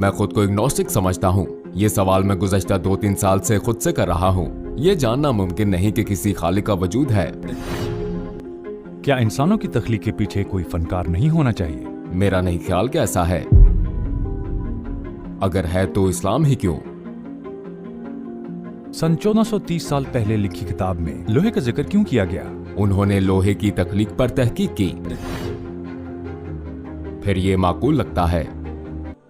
मैं खुद को इग्नोस्टिक समझता हूँ। ये सवाल मैं गुज़श्ता 2-3 साल से खुद से कर रहा हूँ। ये जानना मुमकिन नहीं कि किसी खालिक का वजूद है। क्या इंसानों की तख्लीक के पीछे कोई फनकार नहीं होना चाहिए? मेरा नहीं ख्याल कि ऐसा है। अगर है तो इस्लाम ही क्यों? सन 1430 साल पहले लिखी किताब में लोहे का जिक्र क्यों किया गया? उन्होंने लोहे की तख्लीक पर तहकीक की। फिर ये माकूल लगता है।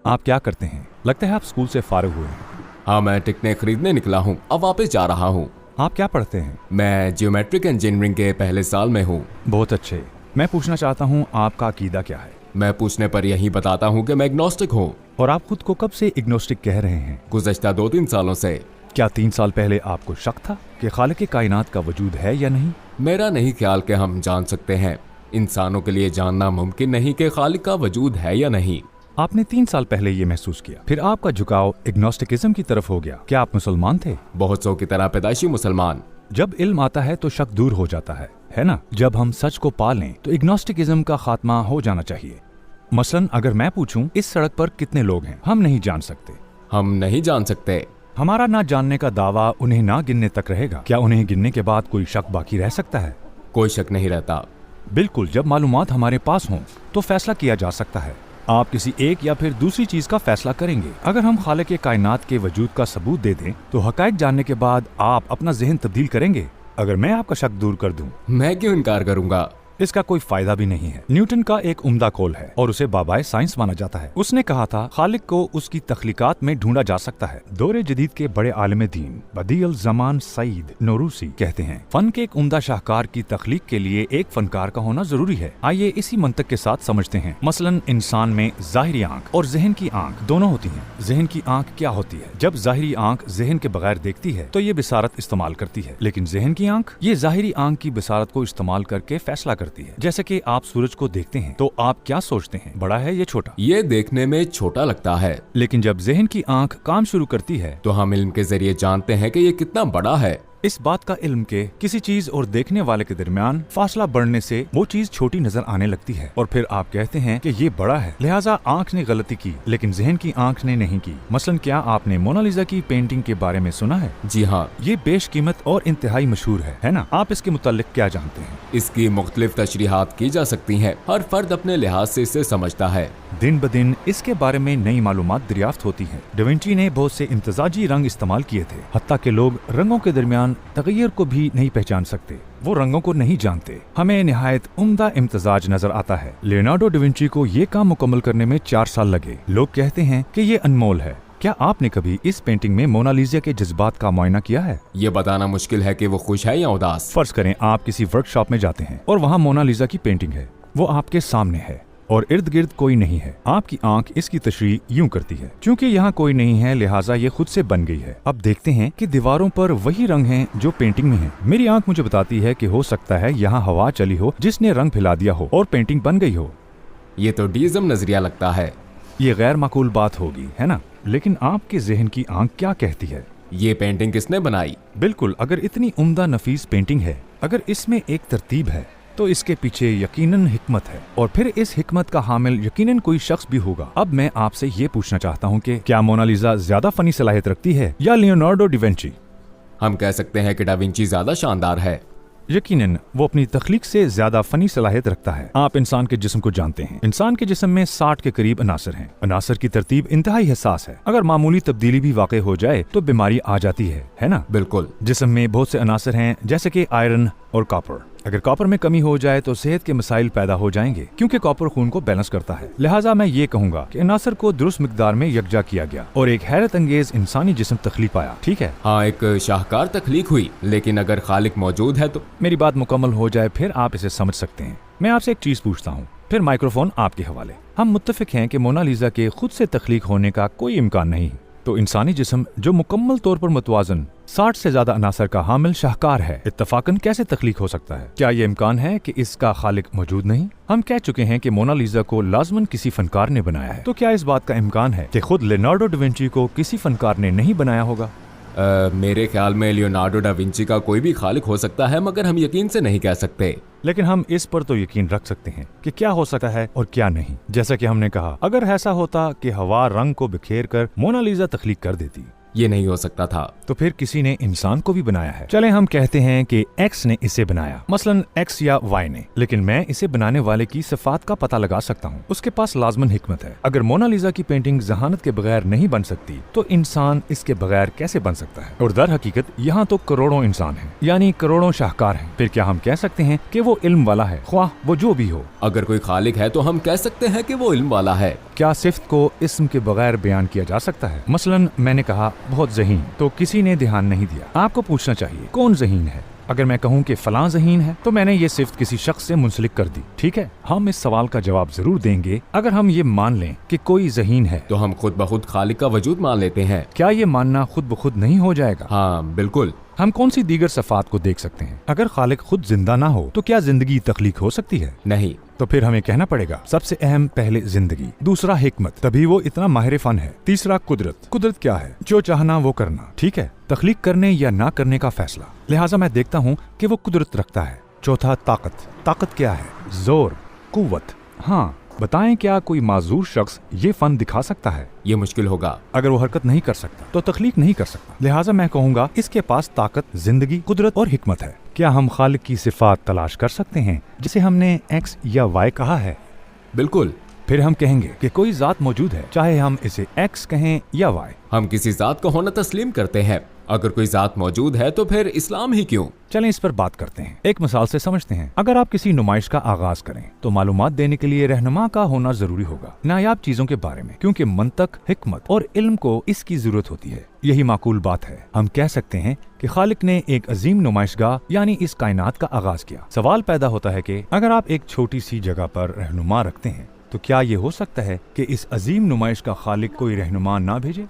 आप क्या करते हैं? लगता है आप स्कूल से फारिग हुए हैं। हाँ, मैं टिकटें खरीदने निकला हूँ, अब वापस जा रहा हूँ। आप क्या पढ़ते हैं? मैं जियोमेट्रिक इंजीनियरिंग के पहले साल में हूँ। बहुत अच्छे। मैं पूछना चाहता हूँ आपका अकीदा क्या है? मैं पूछने पर यही बताता हूँ कि मैं एग्नोस्टिक हूँ। और आप खुद को कब से इग्नोस्टिक कह रहे हैं? गुज़श्ता 2-3 सालों से। क्या 3 साल पहले आपको शक था कि खालिक कायनात का वजूद है या नहीं? मेरा नहीं ख्याल कि हम जान सकते हैं। इंसानों के लिए जानना मुमकिन नहीं कि खालिक का वजूद है या नहीं। आपने 3 साल पहले ये महसूस किया, फिर आपका झुकाव इग्नोस्टिकिज्म की तरफ हो गया। क्या आप मुसलमान थे? बहुत सौ की तरह पैदाइशी मुसलमान। जब इल्म आता है तो शक दूर हो जाता है ना? जब हम सच को पा लें तो इग्नोस्टिकिज्म का खात्मा हो जाना चाहिए। मसलन अगर मैं पूछूं इस सड़क पर कितने लोग हैं, हम नहीं जान सकते। हम नहीं जान सकते। हमारा ना जानने का दावा उन्हें ना गिनने तक रहेगा। क्या उन्हें गिनने के बाद कोई शक बाकी रह सकता है? कोई शक नहीं रहता। बिल्कुल, जब मालूमात हमारे पास हों तो फैसला किया जा सकता है। आप किसी एक या फिर दूसरी चीज का फैसला करेंगे। अगर हम खालिक कायनात के वजूद का सबूत दे दें तो हकायक जानने के बाद आप अपना ज़हन तब्दील करेंगे। अगर मैं आपका शक दूर कर दूं, मैं क्यों इनकार करूंगा? इसका कोई फायदा भी नहीं है। न्यूटन का एक उम्दा कौल है और उसे बाबाए साइंस माना जाता है। उसने कहा था खालिक को उसकी तख्लीकात में ढूंढा जा सकता है। दौरे जदीद के बड़े आलिम दीन बदीअल ज़मान सईद नौरूसी कहते हैं, फन के एक उम्दा शाहकार की तख्लीक के लिए एक फनकार का होना जरूरी है। आइए इसी मंतक के साथ समझते हैं। मसलन इंसान में ज़ाहिरी आंख और ज़हन की आंख दोनों होती हैं। ज़हन की आंख क्या होती है? जब ज़ाहिरी आंख ज़हन के बगैर देखती है तो ये बिसारत इस्तेमाल करती है, लेकिन ज़हन की आंख ये ज़ाहिरी आंख की बिसारत को इस्तेमाल करके फैसला करती है। जैसे कि आप सूरज को देखते हैं तो आप क्या सोचते हैं, बड़ा है या छोटा? ये देखने में छोटा लगता है, लेकिन जब ज़हन की आंख काम शुरू करती है तो हम इल्म के जरिए जानते हैं कि ये कितना बड़ा है। इस बात का इल्म के किसी चीज और देखने वाले के दरमियान फासला बढ़ने से वो चीज छोटी नजर आने लगती है और फिर आप कहते हैं कि ये बड़ा है, लिहाजा आंख ने गलती की, लेकिन ज़हन की आंख ने नहीं की। मसलन क्या आपने मोनालिसा की पेंटिंग के बारे में सुना है? जी हाँ। ये बेशकीमत और इंतहाई मशहूर है ना? आप इसके मुतालिक क्या जानते हैं? इसकी मुख्तलिफ तशरीहात की जा सकती हैं। हर फर्द अपने लिहाज से इसे समझता है। दिन ब दिन इसके बारे में नई मालूमात दरियाफ्त होती है। डाविंची ने बहुत से इम्तजाजी रंग इस्तेमाल किए थे, हत्ता के लोग रंगों के दरमियान तगय्युर को भी नहीं पहचान सकते। वो रंगों को नहीं जानते। हमें निहायत उम्दा इम्तजाज नजर आता है। लियोनार्डो डाविंची को ये काम मुकम्मल करने में 4 साल लगे। लोग कहते हैं कि ये अनमोल है। क्या आपने कभी इस पेंटिंग में मोनालिसा के जज्बात का मुआयना किया है? ये बताना मुश्किल है कि वो खुश है या उदास। फर्ज करें आप किसी वर्कशॉप में जाते हैं और वहाँ मोनालिसा की पेंटिंग है, वो आपके सामने है और इर्द गिर्द कोई नहीं है। आपकी आंख इसकी तशरीह यूं करती है, क्योंकि यहाँ कोई नहीं है लिहाजा ये खुद से बन गई है। अब देखते हैं कि दीवारों पर वही रंग हैं जो पेंटिंग में हैं। मेरी आंख मुझे बताती है कि हो सकता है यहाँ हवा चली हो जिसने रंग फैला दिया हो और पेंटिंग बन गई हो। ये तो डीज़म नजरिया लगता है। ये गैर माकूल बात होगी, है ना? लेकिन आपके ज़हन की आंख क्या कहती है? ये पेंटिंग किसने बनाई? बिल्कुल, अगर इतनी उम्दा नफीस पेंटिंग है, अगर इसमें एक तरतीब है तो इसके पीछे यकीनन हिकमत है और फिर इस हिकमत का हामिल यकीनन कोई शख्स भी होगा। अब मैं आपसे ये पूछना चाहता हूँ कि क्या मोनालिसा ज्यादा फनी सलाहियत रखती है या लियोनार्डो डाविंची? हम कह सकते हैं कि डाविंची ज्यादा शानदार है। यकीनन वो अपनी तख्लीक से ज्यादा फनी सलाहियत रखता है। आप इंसान के जिस्म को जानते हैं। इंसान के जिस्म में 60 के करीब अनासर हैं। अनासर की तरतीब इंतहाई हसास है। अगर मामूली तब्दीली भी वाक़ई हो जाए तो बीमारी आ जाती है ना? बिल्कुल। जिस्म में बहुत से अनासर हैं, जैसे कि आयरन और कॉपर। अगर कॉपर में कमी हो जाए तो सेहत के मसाइल पैदा हो जाएंगे, क्योंकि कॉपर खून को बैलेंस करता है। लिहाजा मैं ये कहूँगा कि अनासर को दुरुस्त मिकदार में यकजा किया गया और एक हैरत अंगेज इंसानी जिस्म तख्लीक पाया। ठीक है, हाँ, एक शाहकार तख्लीक हुई, लेकिन अगर खालिक मौजूद है तो। मेरी बात मुकम्मल हो जाए फिर आप इसे समझ सकते हैं। मैं आपसे एक चीज पूछता हूँ, फिर माइक्रोफोन आपके हवाले। हम मुत्तफिक हैं कि मोनालिसा के खुद से तख्लीक होने का कोई इम्कान नहीं, तो इंसानी जिस्म जो मुकम्मल तौर पर मुतवाजन 60 से ज्यादा अनासर का हामिल शाहकार है, इत्तफाकन कैसे तख्लीक हो सकता है? क्या ये इम्कान है कि इसका खालिक मौजूद नहीं? हम कह चुके हैं कि मोनालिसा को लाजमन किसी फनकार ने बनाया है, तो क्या इस बात का इम्कान है कि खुद लियोनार्डो डाविंची को किसी फनकार ने नहीं बनाया होगा? मेरे ख्याल में लियोनार्डो डा विंची का कोई भी खालिक हो सकता है, मगर हम यकीन से नहीं कह सकते। लेकिन हम इस पर तो यकीन रख सकते हैं कि क्या हो सकता है और क्या नहीं। जैसा कि हमने कहा, अगर ऐसा होता कि हवा रंग को बिखेर कर मोनालिसा तख्लीक कर देती, ये नहीं हो सकता था। तो फिर किसी ने इंसान को भी बनाया है। चले हम कहते हैं कि एक्स ने इसे बनाया, मसलन एक्स या वाई ने, लेकिन मैं इसे बनाने वाले की सिफात का पता लगा सकता हूँ। उसके पास लाजमन हिकमत है। अगर मोनालिसा की पेंटिंग जहानत के बगैर नहीं बन सकती तो इंसान इसके बगैर कैसे बन सकता है? और दर हकीकत यहाँ तो करोड़ों इंसान हैं, यानी करोड़ों शाहकार हैं। फिर क्या हम कह सकते हैं कि वो इल्म वाला है, ख्वाह वो जो भी हो? अगर कोई खालिक है तो हम कह सकते हैं कि वो इल्म वाला है। क्या सिफ्त को इस्म के बगैर बयान किया जा सकता है? मसलन मैंने कहा बहुत ज़हीन, तो किसी ने ध्यान नहीं दिया। आपको पूछना चाहिए कौन ज़हीन है। अगर मैं कहूँ कि फलां ज़हीन है तो मैंने ये सिफ्त किसी शख्स से मुंसलिक कर दी। ठीक है, हम इस सवाल का जवाब जरूर देंगे अगर हम ये मान लें कि कोई ज़हीन है, तो हम खुद ब खुद खालिक का वजूद मान लेते हैं। क्या ये मानना खुद ब खुद नहीं हो जाएगा? हाँ बिल्कुल। हम कौन सी दीगर सफ़ात को देख सकते हैं? अगर खालिक खुद जिंदा ना हो तो क्या जिंदगी तख्लीक हो सकती है? नहीं। तो फिर हमें कहना पड़ेगा सबसे अहम पहले जिंदगी, दूसरा हिकमत, तभी वो इतना माहिर फन है, तीसरा कुदरत। कुदरत क्या है? जो चाहना वो करना। ठीक है, तख्लीक करने या ना करने का फैसला। लिहाजा मैं देखता हूँ कि वो कुदरत रखता है। चौथा ताकत। ताकत क्या है? जोर, कुव्वत। हाँ, बताएं क्या कोई माजूर शख्स ये फन दिखा सकता है? ये मुश्किल होगा। अगर वो हरकत नहीं कर सकता तो तख्लीक नहीं कर सकता। लिहाजा मैं कहूँगा इसके पास ताकत, जिंदगी, कुदरत और हिकमत है। क्या हम खालिक की सिफात तलाश कर सकते हैं जिसे हमने एक्स या वाई कहा है? बिल्कुल। फिर हम कहेंगे कि कोई जात मौजूद है, चाहे हम इसे एक्स कहें या वाई। हम किसी जात का होना तस्लीम करते हैं। अगर कोई जात मौजूद है तो फिर इस्लाम ही क्यों? चलें इस पर बात करते हैं। एक मिसाल से समझते हैं। अगर आप किसी नुमाइश का आगाज करें तो मालूमात देने के लिए रहनुमा का होना जरूरी होगा, नायाब चीजों के बारे में, क्योंकि मंतक, हिकमत और इल्म को इसकी जरूरत होती है। यही माकूल बात है। हम कह सकते हैं कि खालिक ने एक अजीम नुमाइशगाह यानी इस कायनात का आगाज किया। सवाल पैदा होता है कि अगर आप एक छोटी सी जगह पर रहनुमा रखते हैं तो क्या ये हो सकता है कि इस अजीम नुमाइश का खालिक कोई रहनुमा ना भेजे?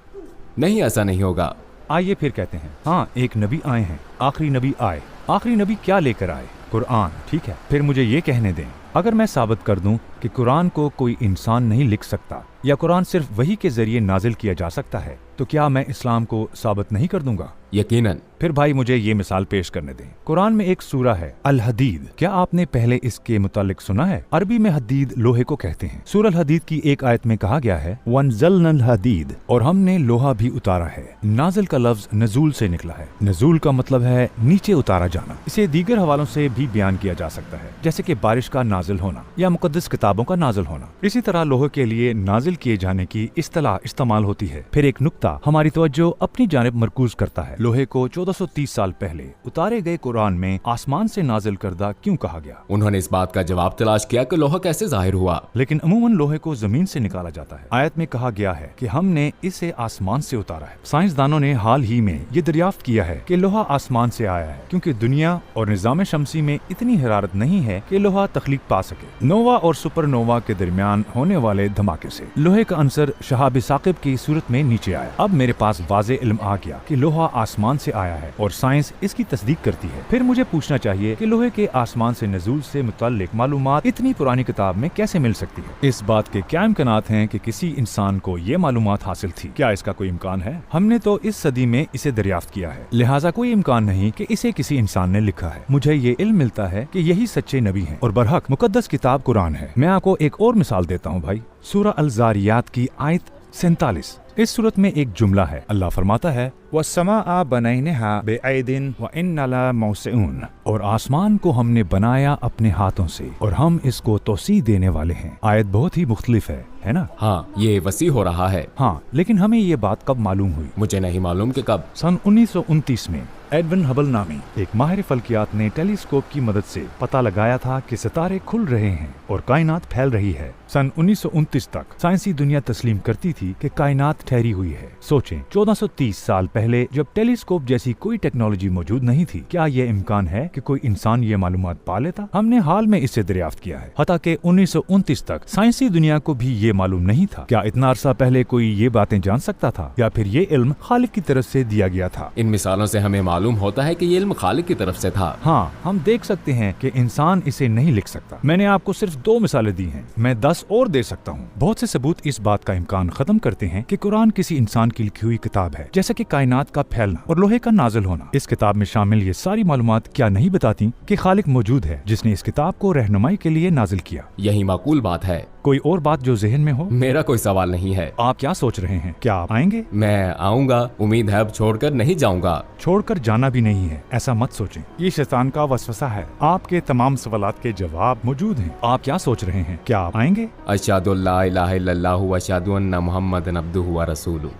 नहीं, ऐसा नहीं होगा। आइए फिर कहते हैं, हाँ एक नबी आए हैं, आखिरी नबी आए। आखिरी नबी क्या लेकर आए? कुरान। ठीक है, फिर मुझे ये कहने दें, अगर मैं साबित कर दूं कि कुरान को कोई इंसान नहीं लिख सकता या कुरान सिर्फ वही के जरिए नाजिल किया जा सकता है, तो क्या मैं इस्लाम को साबित नहीं कर दूंगा? यकीनन। फिर भाई मुझे ये मिसाल पेश करने दें। कुरान में एक सूरा है अल हदीद। क्या आपने पहले इसके मुतालिक सुना है? अरबी में हदीद लोहे को कहते हैं। सूरह अल हदीद की एक आयत में कहा गया है वनज़लनल हदीद, और हमने लोहा भी उतारा है। नाजिल का लफ्ज नजूल से निकला है। नजूल का मतलब है नीचे उतारा जाना। इसे दीगर हवालों से भी बयान किया जा सकता है, जैसे कि बारिश का नाजिल होना या मुकद्दस किताबों का नाजिल होना। इसी तरह लोहे के लिए नाजिल किए जाने की इस्तिलाह इस्तेमाल होती है। फिर एक नुक्ता हमारी तवज्जो अपनी जानिब मरकूज करता है। लोहे को 1430 साल पहले उतारे गए कुरान में आसमान से नाजिल करदा क्यों कहा गया? उन्होंने इस बात का जवाब तलाश किया कि लोहा कैसे जाहिर हुआ। लेकिन अमूमन लोहे को जमीन से निकाला जाता है। आयत में कहा गया है कि हमने इसे आसमान से उतारा है। साइंसदानों ने हाल ही में ये दरियाफ्त किया है कि लोहा आसमान से आया है, क्योंकि दुनिया और निजाम शमसी में इतनी हरारत नहीं है कि लोहा तख्लीक पा सके। नोवा और सुपरनोवा के दरमियान होने वाले धमाके से लोहे का अंसर शहाब साकिब की सूरत में नीचे आया। अब मेरे पास वाज़े इल्म आ गया कि लोहा आसमान से आया है और साइंस इसकी तस्दीक करती है। फिर मुझे पूछना चाहिए कि लोहे के आसमान से नजूल से मुताल्लिक मालूमात इतनी पुरानी किताब में कैसे मिल सकती है? इस बात के क्या इम्कानात हैं कि किसी इंसान को ये मालूमात हासिल थी? क्या इसका कोई इम्कान है? हमने तो इस सदी में इसे दरियाफ्त किया है, लिहाजा कोई इम्कान नहीं कि इसे किसी इंसान ने लिखा है। मुझे ये इल्म मिलता है कि यही सच्चे नबी हैं और बरहक मुकद्दस किताब कुरान है। मैं आपको एक और मिसाल देता हूँ भाई। सूरह अल ज़ारियात की आयत 47। इस सूरत में एक जुमला है। अल्लाह फरमाता है वस्समाअ बनैनाहा बिअयदिन व इन्ना लमौसिऊन, और आसमान को हमने बनाया अपने हाथों से और हम इसको तौसी देने वाले हैं। आयत बहुत ही मुख्तलिफ है ना? हाँ, ये वसी हो रहा है। हाँ, लेकिन हमें ये बात कब मालूम हुई? मुझे नहीं मालूम कि कब। सन 1929 में एडविन हबल नामी एक माहिर फल्कियात ने टेलीस्कोप की मदद से पता लगाया था कि सितारे खुल रहे हैं और कायनात फैल रही है। सन 1929 तक साइंसी दुनिया तस्लीम करती थी कि कायनात ठहरी हुई है। सोचें, 1430 साल पहले जब टेलीस्कोप जैसी कोई टेक्नोलॉजी मौजूद नहीं थी, क्या ये इम्कान है कि कोई इंसान ये मालूमात पा लेता? हमने हाल में इससे दरियाफ्त किया है। हता कि 1929 तक साइंसी दुनिया को भी ये मालूम नहीं था। क्या इतना अरसा पहले कोई ये बातें जान सकता था, या फिर ये इल्म खालिक की तरफ से दिया गया था? इन मिसालों से हमें मालूम मालूम होता है कि ये इल्म खालिक की तरफ से था। हाँ, हम देख सकते हैं कि इंसान इसे नहीं लिख सकता। मैंने आपको सिर्फ 2 मिसालें दी हैं, मैं 10 और दे सकता हूँ। बहुत से सबूत इस बात का इम्कान खत्म करते हैं कि कुरान किसी इंसान की लिखी हुई किताब है, जैसे कि कायनात का फैलना और लोहे का नाजिल होना। इस किताब में शामिल ये सारी मालूमात क्या नहीं बताती कि खालिक मौजूद है जिसने इस किताब को रहनुमाई के लिए नाजिल किया। यही माकूल बात है। कोई और बात जो ज़हन में हो? मेरा कोई सवाल नहीं है। आप क्या सोच रहे हैं? क्या आप आएंगे? मैं आऊंगा, उम्मीद है अब छोड़कर नहीं जाऊंगा। छोड़कर जाना भी नहीं है, ऐसा मत सोचें। ये शैतान का वसवसा है। आपके तमाम सवालात के जवाब मौजूद हैं। आप क्या सोच रहे हैं? क्या आप आएंगे? अशहदु अल्ला इलाहा इल्लल्लाहु व अशहदु अन्ना मुहम्मदन अब्दुहु व रसूलुहु।